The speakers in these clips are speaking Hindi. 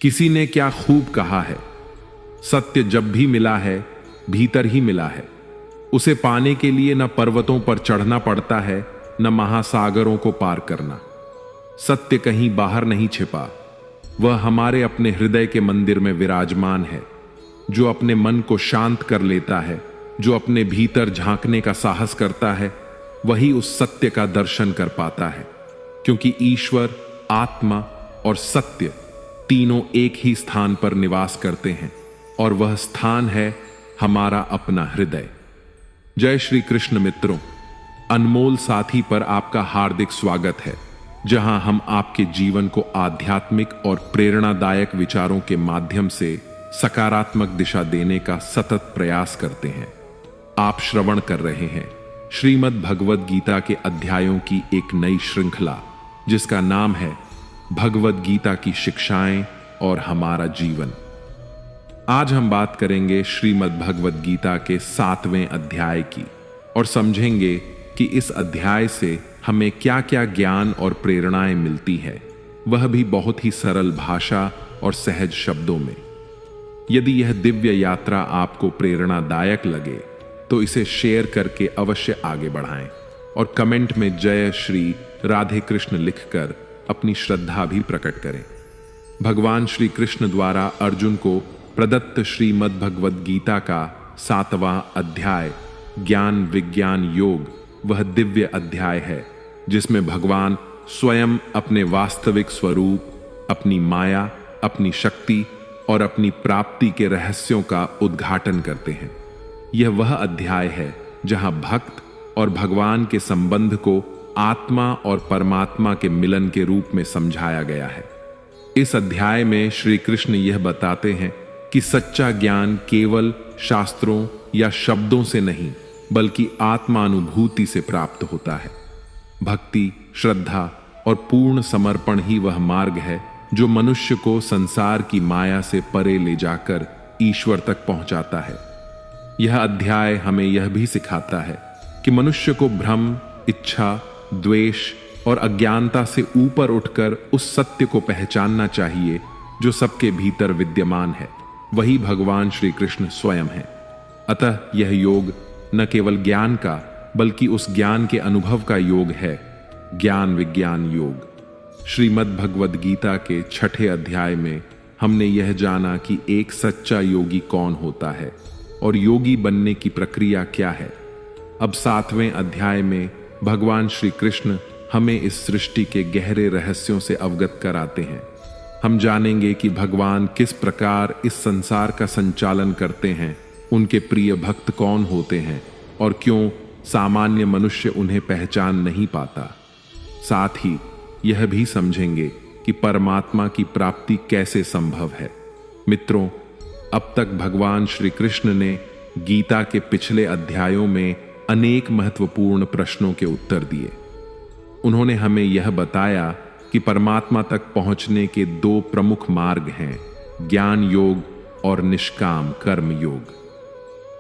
किसी ने क्या खूब कहा है, सत्य जब भी मिला है भीतर ही मिला है। उसे पाने के लिए न पर्वतों पर चढ़ना पड़ता है न महासागरों को पार करना। सत्य कहीं बाहर नहीं छिपा, वह हमारे अपने हृदय के मंदिर में विराजमान है। जो अपने मन को शांत कर लेता है, जो अपने भीतर झांकने का साहस करता है, वही उस सत्य का दर्शन कर पाता है। क्योंकि ईश्वर, आत्मा और सत्य तीनों एक ही स्थान पर निवास करते हैं और वह स्थान है हमारा अपना हृदय। जय श्री कृष्ण मित्रों, अनमोल साथी पर आपका हार्दिक स्वागत है, जहां हम आपके जीवन को आध्यात्मिक और प्रेरणादायक विचारों के माध्यम से सकारात्मक दिशा देने का सतत प्रयास करते हैं। आप श्रवण कर रहे हैं श्रीमद् भगवद गीता के अध्यायों की एक नई श्रृंखला, जिसका नाम है भगवद गीता की शिक्षाएं और हमारा जीवन। आज हम बात करेंगे श्रीमद् भगवद गीता के 7वें अध्याय की और समझेंगे कि इस अध्याय से हमें क्या क्या ज्ञान और प्रेरणाएं मिलती है, वह भी बहुत ही सरल भाषा और सहज शब्दों में। यदि यह दिव्य यात्रा आपको प्रेरणादायक लगे तो इसे शेयर करके अवश्य आगे बढ़ाएं और कमेंट में जय श्री राधे कृष्ण लिखकर अपनी श्रद्धा भी प्रकट करें। भगवान श्री कृष्ण द्वारा अर्जुन को प्रदत्त श्रीमद् भगवद गीता का 7वां अध्याय ज्ञान विज्ञान योग वह दिव्य अध्याय है, जिसमें भगवान स्वयं अपने वास्तविक स्वरूप, अपनी माया, अपनी शक्ति और अपनी प्राप्ति के रहस्यों का उद्घाटन करते हैं। यह वह अध्याय है जहां भक्त और भगवान के संबंध को आत्मा और परमात्मा के मिलन के रूप में समझाया गया है। इस अध्याय में श्री कृष्ण यह बताते हैं कि सच्चा ज्ञान केवल शास्त्रों या शब्दों से नहीं, बल्कि आत्मानुभूति से प्राप्त होता है। भक्ति, श्रद्धा और पूर्ण समर्पण ही वह मार्ग है जो मनुष्य को संसार की माया से परे ले जाकर ईश्वर तक पहुंचाता है। यह अध्याय हमें यह भी सिखाता है कि मनुष्य को भ्रम, इच्छा, द्वेष और अज्ञानता से ऊपर उठकर उस सत्य को पहचानना चाहिए जो सबके भीतर विद्यमान है। वही भगवान श्री कृष्ण स्वयं है। अतः यह योग न केवल ज्ञान का बल्कि उस ज्ञान के अनुभव का योग है, ज्ञान विज्ञान योग। श्रीमद् भगवद गीता के 6ठे अध्याय में हमने यह जाना कि एक सच्चा योगी कौन होता है और योगी बनने की प्रक्रिया क्या है। अब 7वें अध्याय में भगवान श्री कृष्ण हमें इस सृष्टि के गहरे रहस्यों से अवगत कराते हैं। हम जानेंगे कि भगवान किस प्रकार इस संसार का संचालन करते हैं, उनके प्रिय भक्त कौन होते हैं और क्यों सामान्य मनुष्य उन्हें पहचान नहीं पाता। साथ ही यह भी समझेंगे कि परमात्मा की प्राप्ति कैसे संभव है। मित्रों, अब तक भगवान श्री कृष्ण ने गीता के पिछले अध्यायों में अनेक महत्वपूर्ण प्रश्नों के उत्तर दिए। उन्होंने हमें यह बताया कि परमात्मा तक पहुंचने के 2 प्रमुख मार्ग हैं, ज्ञान योग और निष्काम कर्म योग।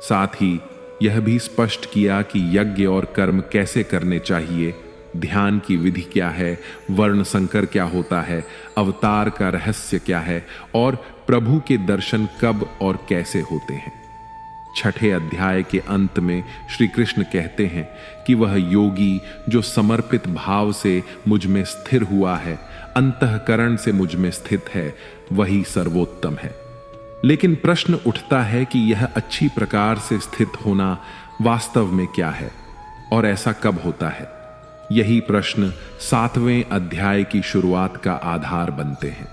साथ ही यह भी स्पष्ट किया कि यज्ञ और कर्म कैसे करने चाहिए, ध्यान की विधि क्या है, वर्ण संकर क्या होता है, अवतार का रहस्य क्या है और प्रभु के दर्शन कब और कैसे होते हैं। 6ठे अध्याय के अंत में श्री कृष्ण कहते हैं कि वह योगी जो समर्पित भाव से मुझ में स्थिर हुआ है, अंतःकरण से मुझ में स्थित है, वही सर्वोत्तम है। लेकिन प्रश्न उठता है कि यह अच्छी प्रकार से स्थित होना वास्तव में क्या है और ऐसा कब होता है। यही प्रश्न 7वें अध्याय की शुरुआत का आधार बनते हैं।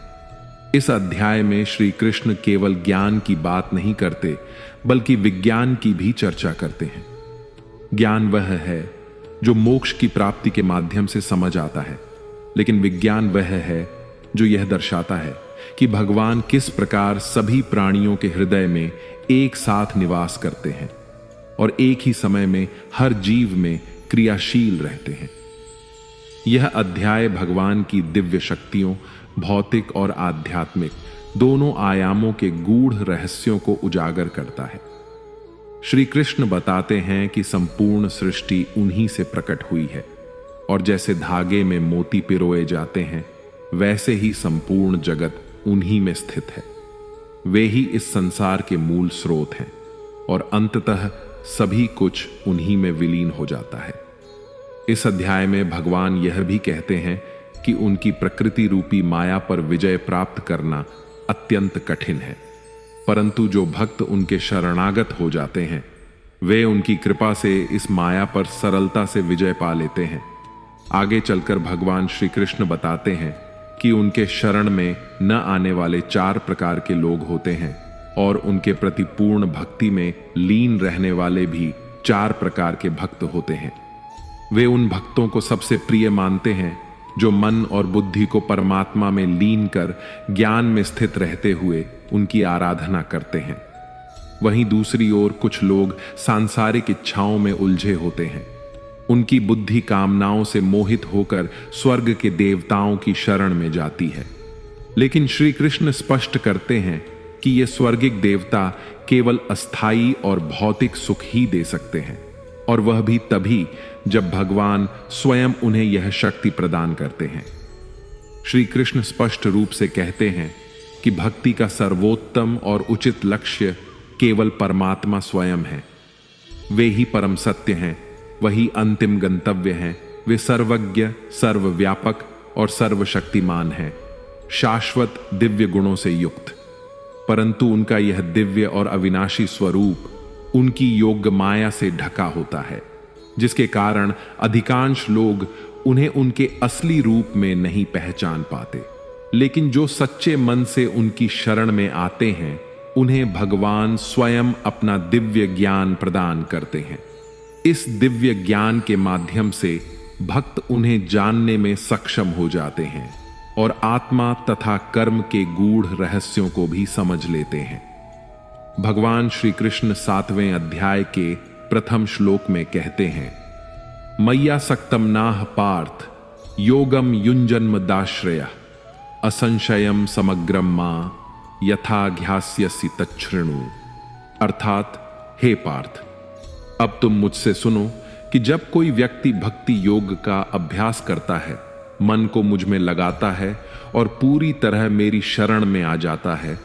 इस अध्याय में श्री कृष्ण केवल ज्ञान की बात नहीं करते, बल्कि विज्ञान की भी चर्चा करते हैं। ज्ञान वह है जो मोक्ष की प्राप्ति के माध्यम से समझ आता है, लेकिन विज्ञान वह है जो यह दर्शाता है कि भगवान किस प्रकार सभी प्राणियों के हृदय में एक साथ निवास करते हैं और एक ही समय में हर जीव में क्रियाशील रहते हैं। यह अध्याय भगवान की दिव्य शक्तियों, भौतिक और आध्यात्मिक दोनों आयामों के गूढ़ रहस्यों को उजागर करता है। श्री कृष्ण बताते हैं कि संपूर्ण सृष्टि उन्हीं से प्रकट हुई है और जैसे धागे में मोती पिरोए जाते हैं, वैसे ही संपूर्ण जगत उन्हीं में स्थित है। वे ही इस संसार के मूल स्रोत हैं और अंततः सभी कुछ उन्हीं में विलीन हो जाता है। इस अध्याय में भगवान यह भी कहते हैं कि उनकी प्रकृति रूपी माया पर विजय प्राप्त करना अत्यंत कठिन है, परंतु जो भक्त उनके शरणागत हो जाते हैं वे उनकी कृपा से इस माया पर सरलता से विजय पा लेते हैं। आगे चलकर भगवान श्री कृष्ण बताते हैं कि उनके शरण में न आने वाले 4 प्रकार के लोग होते हैं और उनके प्रति पूर्ण भक्ति में लीन रहने वाले भी 4 प्रकार के भक्त होते हैं। वे उन भक्तों को सबसे प्रिय मानते हैं जो मन और बुद्धि को परमात्मा में लीन कर ज्ञान में स्थित रहते हुए उनकी आराधना करते हैं। वहीं दूसरी ओर कुछ लोग सांसारिक इच्छाओं में उलझे होते हैं। उनकी बुद्धि कामनाओं से मोहित होकर स्वर्ग के देवताओं की शरण में जाती है, लेकिन श्री कृष्ण स्पष्ट करते हैं कि ये स्वर्गिक देवता केवल अस्थाई और भौतिक सुख ही दे सकते हैं, और वह भी तभी जब भगवान स्वयं उन्हें यह शक्ति प्रदान करते हैं। श्री कृष्ण स्पष्ट रूप से कहते हैं कि भक्ति का सर्वोत्तम और उचित लक्ष्य केवल परमात्मा स्वयं है। वे ही परम सत्य हैं, वही अंतिम गंतव्य हैं। वे सर्वज्ञ, सर्वव्यापक और सर्वशक्तिमान हैं, शाश्वत दिव्य गुणों से युक्त। परंतु उनका यह दिव्य और अविनाशी स्वरूप उनकी योग्य माया से ढका होता है, जिसके कारण अधिकांश लोग उन्हें उनके असली रूप में नहीं पहचान पाते। लेकिन जो सच्चे मन से उनकी शरण में आते हैं उन्हें भगवान स्वयं अपना दिव्य ज्ञान प्रदान करते हैं। इस दिव्य ज्ञान के माध्यम से भक्त उन्हें जानने में सक्षम हो जाते हैं और आत्मा तथा कर्म के गूढ़ रहस्यों को भी समझ लेते हैं। भगवान श्री कृष्ण 7वें अध्याय के प्रथम श्लोक में कहते हैं, मय्या सक्तम नाह पार्थ योगम युंजन्म दाश्रय असंशयम समग्रम मां यथा ध्यास्यसि तच्छृणु। अर्थात, हे पार्थ, अब तुम मुझसे सुनो कि जब कोई व्यक्ति भक्ति योग का अभ्यास करता है, मन को मुझ में लगाता है और पूरी तरह मेरी शरण में आ जाता है,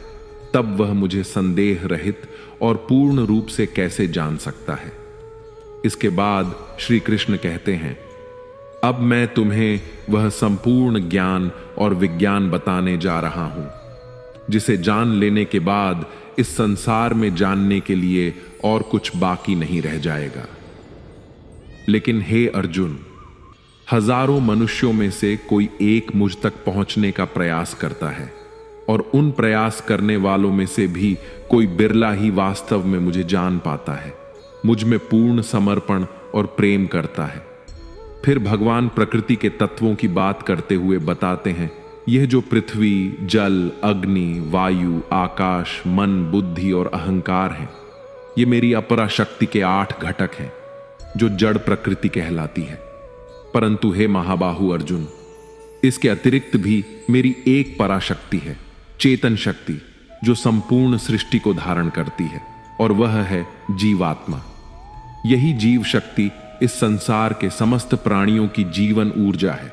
तब वह मुझे संदेह रहित और पूर्ण रूप से कैसे जान सकता है। इसके बाद श्री कृष्ण कहते हैं, अब मैं तुम्हें वह संपूर्ण ज्ञान और विज्ञान बताने जा रहा हूं जिसे जान लेने के बाद इस संसार में जानने के लिए और कुछ बाकी नहीं रह जाएगा। लेकिन हे अर्जुन, हजारों मनुष्यों में से कोई एक मुझ तक पहुंचने का प्रयास करता है और उन प्रयास करने वालों में से भी कोई बिरला ही वास्तव में मुझे जान पाता है, मुझ में पूर्ण समर्पण और प्रेम करता है। फिर भगवान प्रकृति के तत्वों की बात करते हुए बताते हैं, यह जो पृथ्वी, जल, अग्नि, वायु, आकाश, मन, बुद्धि और अहंकार हैं, ये मेरी अपरा शक्ति के 8 घटक हैं जो जड़ प्रकृति कहलाती है। परंतु हे महाबाहु अर्जुन, इसके अतिरिक्त भी मेरी एक पराशक्ति है, चेतन शक्ति, जो संपूर्ण सृष्टि को धारण करती है, और वह है जीवात्मा। यही जीव शक्ति इस संसार के समस्त प्राणियों की जीवन ऊर्जा है।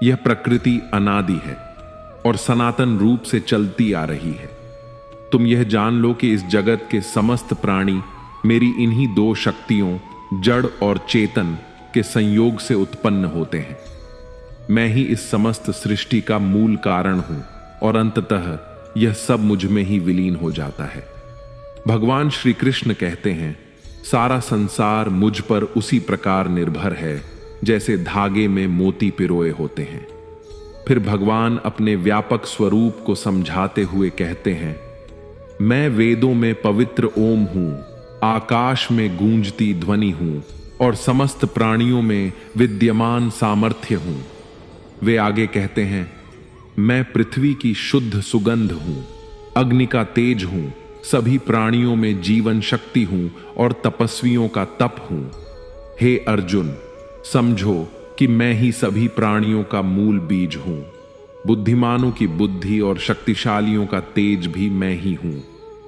यह प्रकृति अनादि है और सनातन रूप से चलती आ रही है। तुम यह जान लो कि इस जगत के समस्त प्राणी मेरी इन्हीं 2 शक्तियों, जड़ और चेतन, के संयोग से उत्पन्न होते हैं। मैं ही इस समस्त सृष्टि का मूल कारण हूं और अंततः यह सब मुझ में ही विलीन हो जाता है। भगवान श्री कृष्ण कहते हैं, सारा संसार मुझ पर उसी प्रकार निर्भर है जैसे धागे में मोती पिरोए होते हैं। फिर भगवान अपने व्यापक स्वरूप को समझाते हुए कहते हैं, मैं वेदों में पवित्र ओम हूं, आकाश में गूंजती ध्वनि हूं और समस्त प्राणियों में विद्यमान सामर्थ्य हूं। वे आगे कहते हैं, मैं पृथ्वी की शुद्ध सुगंध हूं, अग्नि का तेज हूं, सभी प्राणियों में जीवन शक्ति हूं और तपस्वियों का तप हूं। हे अर्जुन, समझो कि मैं ही सभी प्राणियों का मूल बीज हूं। बुद्धिमानों की बुद्धि और शक्तिशालियों का तेज भी मैं ही हूं।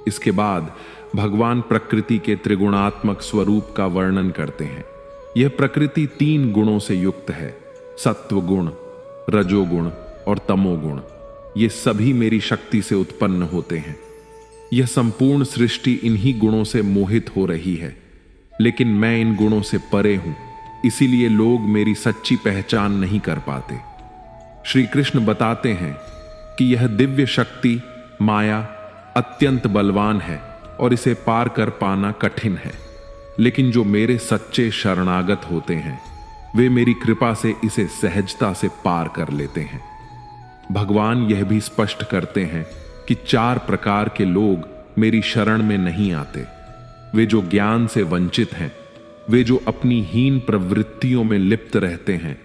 इसके बाद भगवान प्रकृति के त्रिगुणात्मक स्वरूप का वर्णन करते हैं। यह प्रकृति 3 गुणों से युक्त है, सत्व गुण, रजोगुण और तमोगुण। ये सभी मेरी शक्ति से उत्पन्न होते हैं। यह संपूर्ण सृष्टि इन्हीं गुणों से मोहित हो रही है, लेकिन मैं इन गुणों से परे हूं, इसीलिए लोग मेरी सच्ची पहचान नहीं कर पाते। श्री कृष्ण बताते हैं कि यह दिव्य शक्ति माया अत्यंत बलवान है और इसे पार कर पाना कठिन है, लेकिन जो मेरे सच्चे शरणागत होते हैं वे मेरी कृपा से इसे सहजता से पार कर लेते हैं। भगवान यह भी स्पष्ट करते हैं कि 4 प्रकार के लोग मेरी शरण में नहीं आते। वे जो ज्ञान से वंचित हैं, वे जो अपनी हीन प्रवृत्तियों में लिप्त रहते हैं,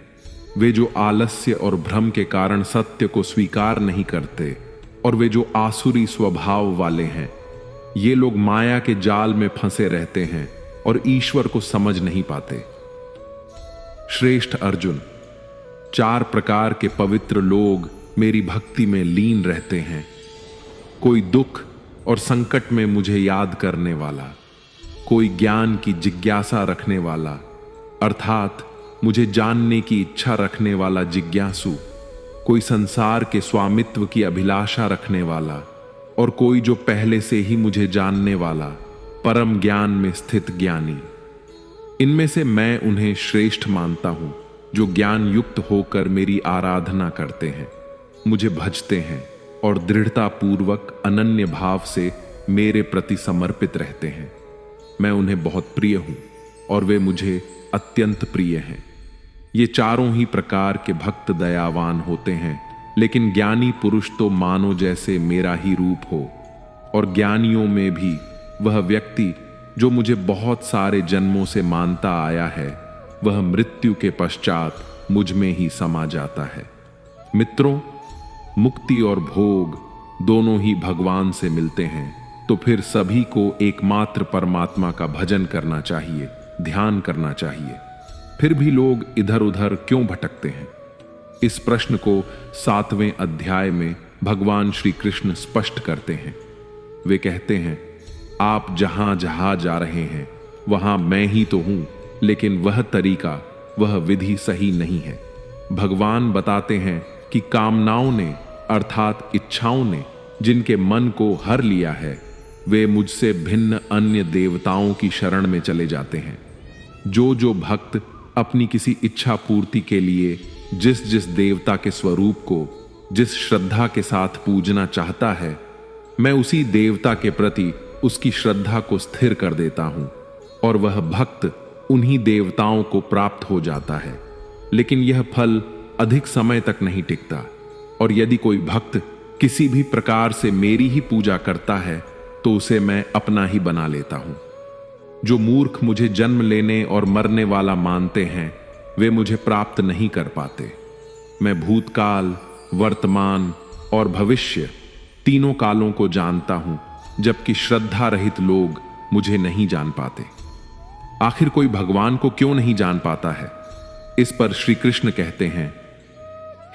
वे जो आलस्य और भ्रम के कारण सत्य को स्वीकार नहीं करते, और वे जो आसुरी स्वभाव वाले हैं। ये लोग माया के जाल में फंसे रहते हैं और ईश्वर को समझ नहीं पाते। श्रेष्ठ अर्जुन, 4 प्रकार के पवित्र लोग मेरी भक्ति में लीन रहते हैं। कोई दुख और संकट में मुझे याद करने वाला, कोई ज्ञान की जिज्ञासा रखने वाला अर्थात मुझे जानने की इच्छा रखने वाला जिज्ञासु, कोई संसार के स्वामित्व की अभिलाषा रखने वाला, और कोई जो पहले से ही मुझे जानने वाला परम ज्ञान में स्थित ज्ञानी। इनमें से मैं उन्हें श्रेष्ठ मानता हूं जो ज्ञान युक्त होकर मेरी आराधना करते हैं, मुझे भजते हैं और दृढ़ता पूर्वक अनन्य भाव से मेरे प्रति समर्पित रहते हैं। मैं उन्हें बहुत प्रिय हूं और वे मुझे अत्यंत प्रिय हैं। ये चारों ही प्रकार के भक्त दयावान होते हैं, लेकिन ज्ञानी पुरुष तो मानो जैसे मेरा ही रूप हो, और ज्ञानियों में भी वह व्यक्ति जो मुझे बहुत सारे जन्मों से मानता आया है, वह मृत्यु के पश्चात मुझ में ही समा जाता है। मित्रों, मुक्ति और भोग दोनों ही भगवान से मिलते हैं, तो फिर सभी को एकमात्र परमात्मा का भजन करना चाहिए, ध्यान करना चाहिए। फिर भी लोग इधर उधर क्यों भटकते हैं? इस प्रश्न को 7वें अध्याय में भगवान श्री कृष्ण स्पष्ट करते हैं। वे कहते हैं, आप जहां जहां जा रहे हैं वहां मैं ही तो हूं, लेकिन वह तरीका, वह विधि सही नहीं है। भगवान बताते हैं कि कामनाओं ने अर्थात इच्छाओं ने जिनके मन को हर लिया है, वे मुझसे भिन्न अन्य देवताओं की शरण में चले जाते हैं। जो भक्त अपनी किसी इच्छा पूर्ति के लिए जिस जिस देवता के स्वरूप को जिस श्रद्धा के साथ पूजना चाहता है, मैं उसी देवता के प्रति उसकी श्रद्धा को स्थिर कर देता हूं और वह भक्त उन्हीं देवताओं को प्राप्त हो जाता है। लेकिन यह फल अधिक समय तक नहीं टिकता, और यदि कोई भक्त किसी भी प्रकार से मेरी ही पूजा करता है तो उसे मैं अपना ही बना लेता हूं। जो मूर्ख मुझे जन्म लेने और मरने वाला मानते हैं, वे मुझे प्राप्त नहीं कर पाते। मैं भूतकाल, वर्तमान और भविष्य तीनों कालों को जानता हूं, जबकि श्रद्धा रहित लोग मुझे नहीं जान पाते। आखिर कोई भगवान को क्यों नहीं जान पाता है? इस पर श्री कृष्ण कहते हैं,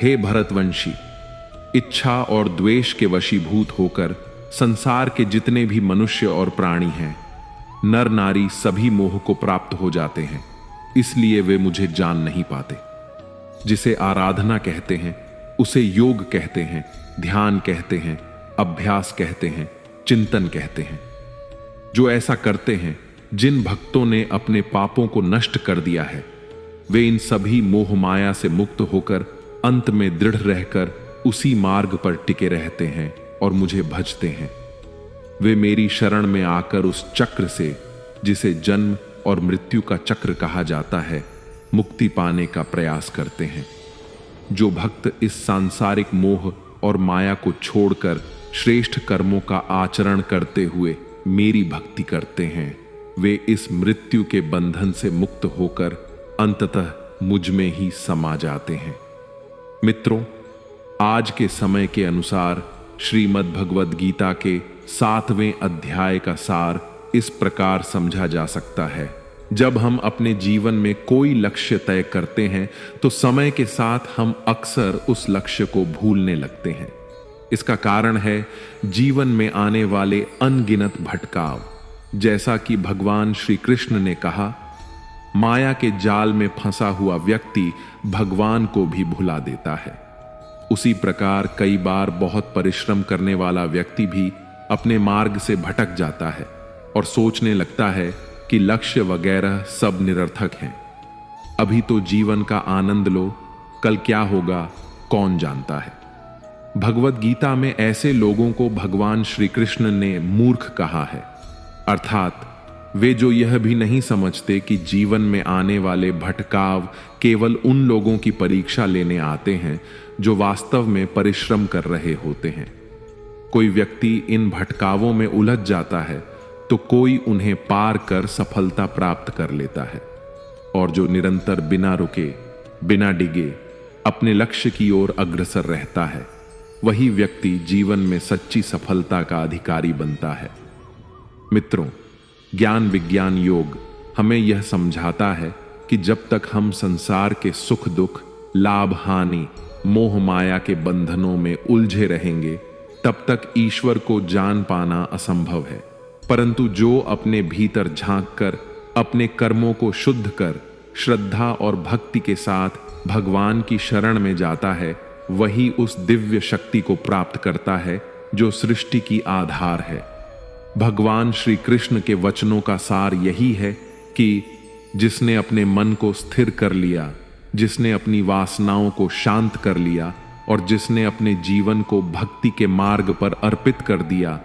हे भरतवंशी, इच्छा और द्वेष के वशीभूत होकर संसार के जितने भी मनुष्य और प्राणी हैं, नर नारी सभी मोह को प्राप्त हो जाते हैं, इसलिए वे मुझे जान नहीं पाते। जिसे आराधना कहते हैं उसे योग कहते हैं, ध्यान कहते हैं, अभ्यास कहते हैं, चिंतन कहते हैं। जो ऐसा करते हैं, जिन भक्तों ने अपने पापों को नष्ट कर दिया है, वे इन सभी मोह माया से मुक्त होकर अंत में दृढ़ रहकर उसी मार्ग पर टिके रहते हैं और मुझे भजते हैं। वे मेरी शरण में आकर उस चक्र से, जिसे जन्म और मृत्यु का चक्र कहा जाता है, मुक्ति पाने का प्रयास करते हैं। जो भक्त इस सांसारिक मोह और माया को छोड़कर श्रेष्ठ कर्मों का आचरण करते हुए मेरी भक्ति करते हैं, वे इस मृत्यु के बंधन से मुक्त होकर अंततः मुझ में ही समा जाते हैं। मित्रों, आज के समय के अनुसार श्रीमद् भगवद गीता के 7वें अध्याय का सार इस प्रकार समझा जा सकता है। जब हम अपने जीवन में कोई लक्ष्य तय करते हैं तो समय के साथ हम अक्सर उस लक्ष्य को भूलने लगते हैं। इसका कारण है जीवन में आने वाले अनगिनत भटकाव। जैसा कि भगवान श्री कृष्ण ने कहा, माया के जाल में फंसा हुआ व्यक्ति भगवान को भी भुला देता है। उसी प्रकार कई बार बहुत परिश्रम करने वाला व्यक्ति भी अपने मार्ग से भटक जाता है और सोचने लगता है कि लक्ष्य वगैरह सब निरर्थक हैं। अभी तो जीवन का आनंद लो, कल क्या होगा कौन जानता है। भगवत गीता में ऐसे लोगों को भगवान श्री कृष्ण ने मूर्ख कहा है, अर्थात वे जो यह भी नहीं समझते कि जीवन में आने वाले भटकाव केवल उन लोगों की परीक्षा लेने आते हैं जो वास्तव में परिश्रम कर रहे होते हैं। कोई व्यक्ति इन भटकावों में उलझ जाता है तो कोई उन्हें पार कर सफलता प्राप्त कर लेता है, और जो निरंतर बिना रुके बिना डिगे अपने लक्ष्य की ओर अग्रसर रहता है, वही व्यक्ति जीवन में सच्ची सफलता का अधिकारी बनता है। मित्रों, ज्ञान विज्ञान योग हमें यह समझाता है कि जब तक हम संसार के सुख दुख, लाभ हानि, मोह माया के बंधनों में उलझे रहेंगे, तब तक ईश्वर को जान पाना असंभव है। परंतु जो अपने भीतर झांक कर अपने कर्मों को शुद्ध कर श्रद्धा और भक्ति के साथ भगवान की शरण में जाता है, वही उस दिव्य शक्ति को प्राप्त करता है जो सृष्टि की आधार है। भगवान श्री कृष्ण के वचनों का सार यही है कि जिसने अपने मन को स्थिर कर लिया, जिसने अपनी वासनाओं को शांत कर लिया और जिसने अपने जीवन को भक्ति के मार्ग पर अर्पित कर दिया,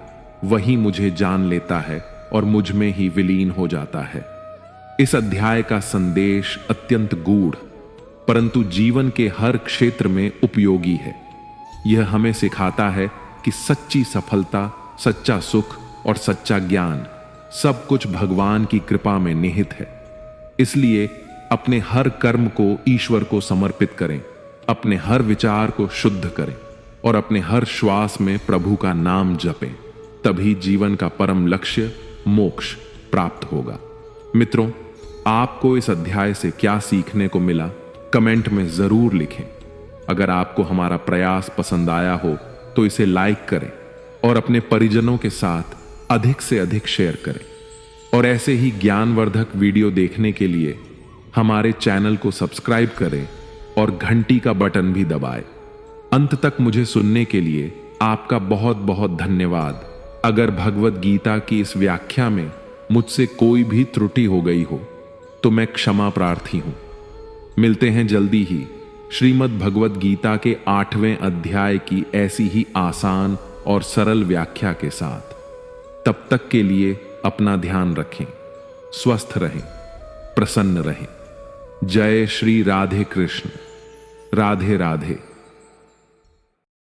वही मुझे जान लेता है और मुझ में ही विलीन हो जाता है। इस अध्याय का संदेश अत्यंत गूढ़ परंतु जीवन के हर क्षेत्र में उपयोगी है। यह हमें सिखाता है कि सच्ची सफलता, सच्चा सुख और सच्चा ज्ञान सब कुछ भगवान की कृपा में निहित है। इसलिए अपने हर कर्म को ईश्वर को समर्पित करें, अपने हर विचार को शुद्ध करें और अपने हर श्वास में प्रभु का नाम जपें। तभी जीवन का परम लक्ष्य मोक्ष प्राप्त होगा। मित्रों, आपको इस अध्याय से क्या सीखने को मिला, कमेंट में जरूर लिखें। अगर आपको हमारा प्रयास पसंद आया हो तो इसे लाइक करें और अपने परिजनों के साथ अधिक से अधिक शेयर करें। और ऐसे ही ज्ञानवर्धक वीडियो देखने के लिए हमारे चैनल को सब्सक्राइब करें और घंटी का बटन भी दबाएं। अंत तक मुझे सुनने के लिए आपका बहुत बहुत धन्यवाद। अगर भगवत गीता की इस व्याख्या में मुझसे कोई भी त्रुटि हो गई हो तो मैं क्षमा प्रार्थी हूं। मिलते हैं जल्दी ही श्रीमद् भगवत गीता के 8वें अध्याय की ऐसी ही आसान और सरल व्याख्या के साथ। तब तक के लिए अपना ध्यान रखें, स्वस्थ रहें, प्रसन्न रहें। जय श्री राधे कृष्ण। राधे राधे।